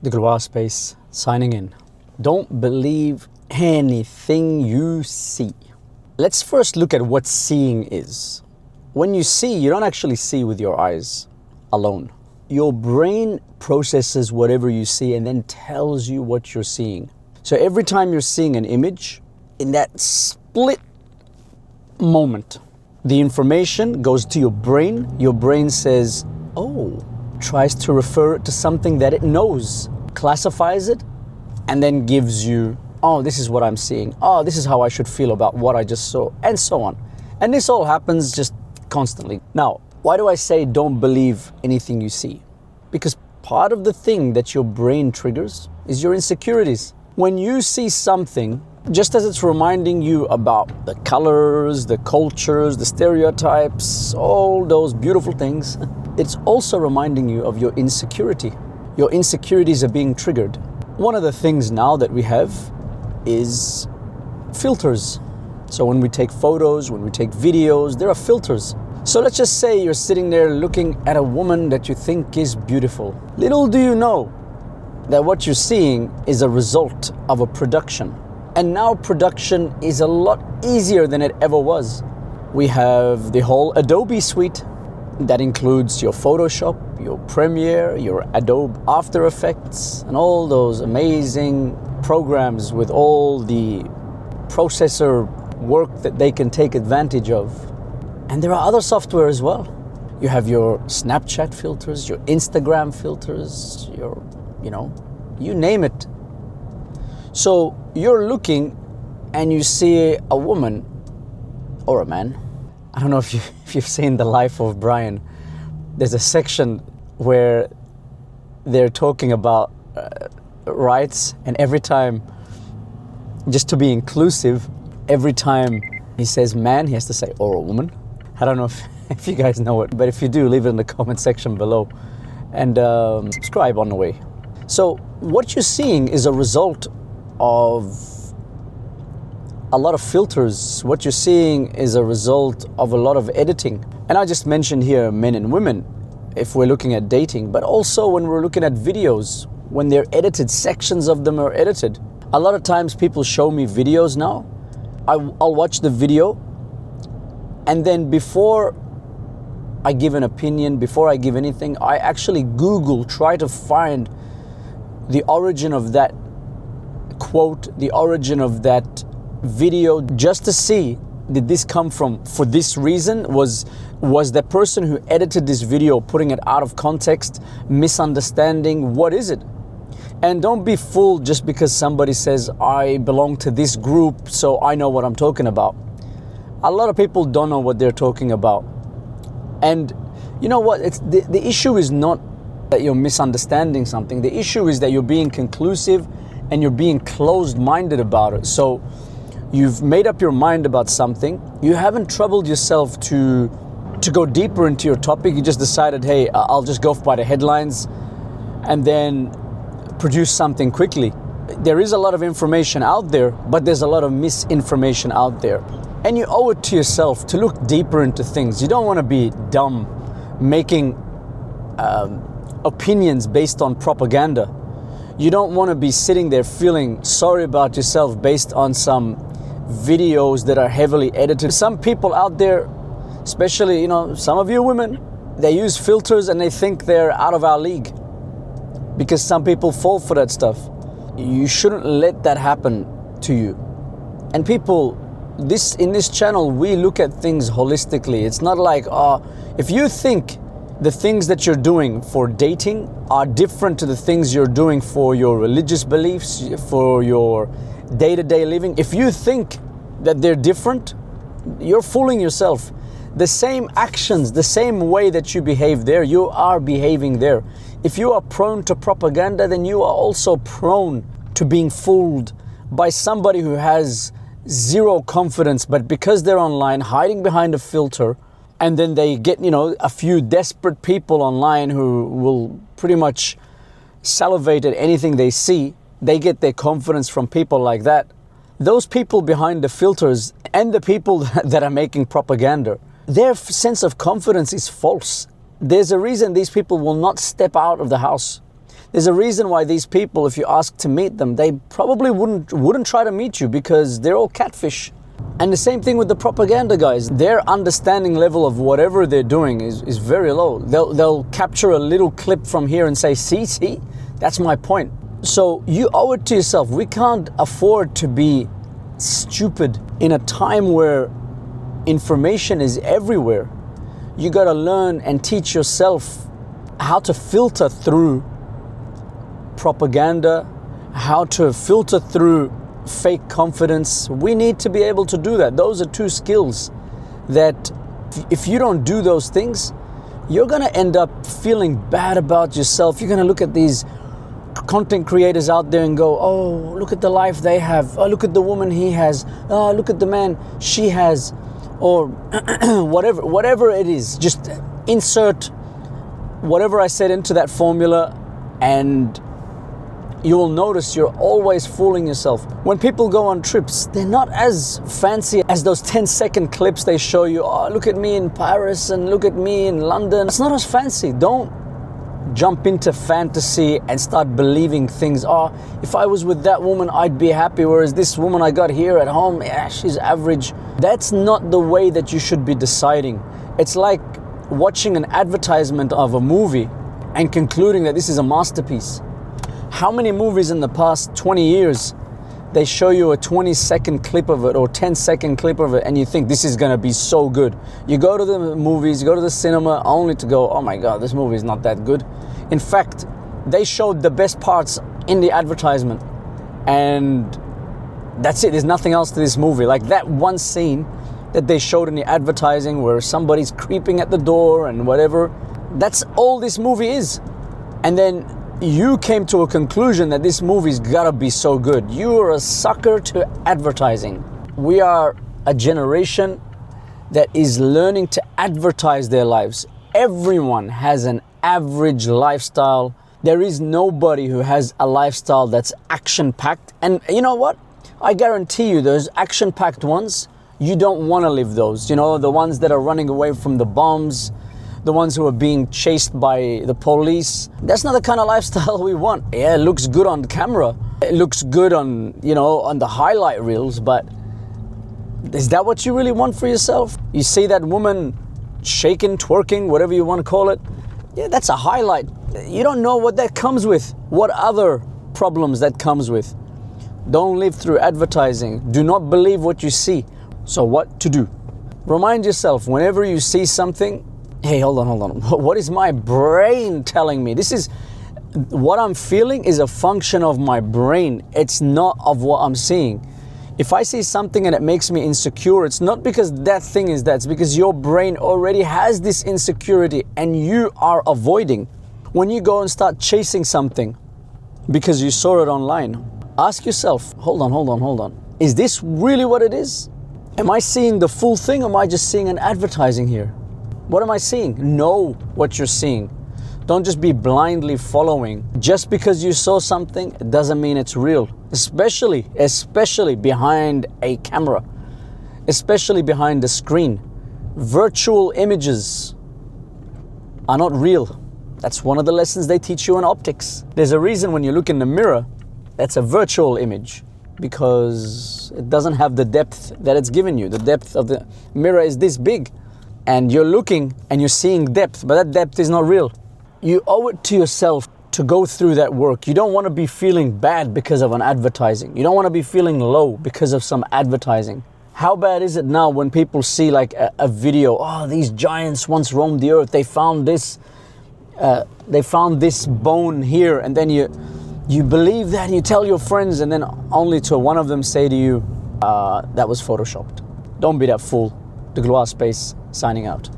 Degloirespace signing in. Don't believe anything you see. Let's first look at what seeing is. When you see, you don't actually see with your eyes alone. Your brain processes whatever you see and then tells you what you're seeing. So every time you're seeing an image, in that split moment, the information goes to your brain. Your brain says, oh, tries to refer it to something that it knows, classifies it, and then gives you, oh, this is what I'm seeing. Oh, this is how I should feel about what I just saw, and so on. And this all happens just constantly. Now, why do I say don't believe anything you see? Because part of the thing that your brain triggers is your insecurities. When you see something, just as it's reminding you about the colors, the cultures, the stereotypes, all those beautiful things, it's also reminding you of your insecurity. Your insecurities are being triggered. One of the things now that we have is filters. So when we take photos, when we take videos, there are filters. So let's just say you're sitting there looking at a woman that you think is beautiful. Little do you know that what you're seeing is a result of a production. And now production is a lot easier than it ever was. We have the whole Adobe suite that includes your Photoshop, your Premiere, your Adobe After Effects, and all those amazing programs with all the processor work that they can take advantage of. And there are other software as well. You have your Snapchat filters, your Instagram filters, you name it. So you're looking and you see a woman or a man. I don't know if you've seen The Life of Brian. There's a section where they're talking about rights, and every time, just to be inclusive, every time he says man, he has to say or a woman. I don't know if you guys know it, but if you do, leave it in the comment section below, and subscribe on the way. So what you're seeing is a result of a lot of filters. What you're seeing is a result of a lot of editing. And I just mentioned here men and women, if we're looking at dating, but also when we're looking at videos, when they're edited, sections of them are edited. A lot of times people show me videos now. I'll watch the video, and then before I give an opinion, before I give anything, I actually Google, try to find the origin of that quote, the origin of that video, just to see, did this come from for this reason? Was the person who edited this video putting it out of context, misunderstanding? What is it? And don't be fooled just because somebody says I belong to this group, so I know what I'm talking about. A lot of people don't know what they're talking about. And you know what? It's the issue is not that you're misunderstanding something. The issue is that you're being conclusive and you're being closed-minded about it. So you've made up your mind about something. You haven't troubled yourself to go deeper into your topic. You just decided, hey, I'll just go by the headlines and then produce something quickly. There is a lot of information out there, but there's a lot of misinformation out there. And you owe it to yourself to look deeper into things. You don't want to be dumb, making opinions based on propaganda. You don't want to be sitting there feeling sorry about yourself based on some videos that are heavily edited. Some people out there, especially, some of you women, they use filters and they think they're out of our league because some people fall for that stuff. You shouldn't let that happen to you. And people, in this channel, we look at things holistically. It's not like, if you think the things that you're doing for dating are different to the things you're doing for your religious beliefs, for your day-to-day living, if you think that they're different, you're fooling yourself. The same actions, the same way that you behave there, you are behaving there. If you are prone to propaganda, then you are also prone to being fooled by somebody who has zero confidence, but because they're online, hiding behind a filter, and then they get, a few desperate people online who will pretty much salivate at anything they see. They get their confidence from people like that. Those people behind the filters and the people that are making propaganda, their sense of confidence is false. There's a reason these people will not step out of the house. There's a reason why these people, if you ask to meet them, they probably wouldn't try to meet you, because they're all catfish. And the same thing with the propaganda guys. Their understanding level of whatever they're doing is very low. They'll capture a little clip from here and say, see, that's my point. So you owe it to yourself. We can't afford to be stupid in a time where information is everywhere. You got to learn and teach yourself how to filter through propaganda, how to filter through fake confidence. We need to be able to do that. Those are two skills that if you don't do those things, you're going to end up feeling bad about yourself. You're going to look at these content creators out there and go, oh, look at the life they have. Oh, look at the woman he has. Oh, look at the man she has. Or whatever it is. Just insert whatever I said into that formula, and you will notice you're always fooling yourself. When people go on trips, they're not as fancy as those 10-second clips they show you. Oh, look at me in Paris and look at me in London. It's not as fancy. Don't jump into fantasy and start believing things. Oh, if I was with that woman, I'd be happy. Whereas this woman I got here at home, yeah, she's average. That's not the way that you should be deciding. It's like watching an advertisement of a movie and concluding that this is a masterpiece. How many movies in the past 20 years, they show you a 20-second clip of it or 10-second clip of it, and you think this is going to be so good. You go to the movies, you go to the cinema only to go, oh my God, this movie is not that good. In fact, they showed the best parts in the advertisement, and that's it. There's nothing else to this movie. Like that one scene that they showed in the advertising where somebody's creeping at the door and whatever. That's all this movie is. And then you came to a conclusion that this movie's gotta be so good. You are a sucker to advertising. We are a generation that is learning to advertise their lives. Everyone has an average lifestyle. There is nobody who has a lifestyle that's action-packed. And you know what? I guarantee you those action-packed ones, you don't want to live those. You know, the ones that are running away from the bombs, the ones who are being chased by the police. That's not the kind of lifestyle we want. Yeah, it looks good on camera. It looks good on, you know, on the highlight reels, but is that what you really want for yourself? You see that woman shaking, twerking, whatever you want to call it. Yeah, that's a highlight. You don't know what that comes with, what other problems that comes with. Don't live through advertising. Do not believe what you see. So what to do? Remind yourself whenever you see something, hey, hold on. What is my brain telling me? This is what I'm feeling is a function of my brain. It's not of what I'm seeing. If I see something and it makes me insecure, it's not because that thing is that. It's because your brain already has this insecurity and you are avoiding. When you go and start chasing something because you saw it online, ask yourself, hold on. Is this really what it is? Am I seeing the full thing or am I just seeing an advertising here? What am I seeing? Know what you're seeing. Don't just be blindly following. Just because you saw something, it doesn't mean it's real. Especially behind a camera. Especially behind the screen. Virtual images are not real. That's one of the lessons they teach you in optics. There's a reason when you look in the mirror, that's a virtual image. Because it doesn't have the depth that it's given you. The depth of the mirror is this big. And you're looking and you're seeing depth, but that depth is not real. You owe it to yourself to go through that work. You don't want to be feeling bad because of an advertising. You don't want to be feeling low because of some advertising. How bad is it now when people see like a video, oh, these giants once roamed the earth, they found this bone here, and then you believe that and you tell your friends, and then only to one of them say to you, that was photoshopped. Don't be that fool. Degloirespace signing out.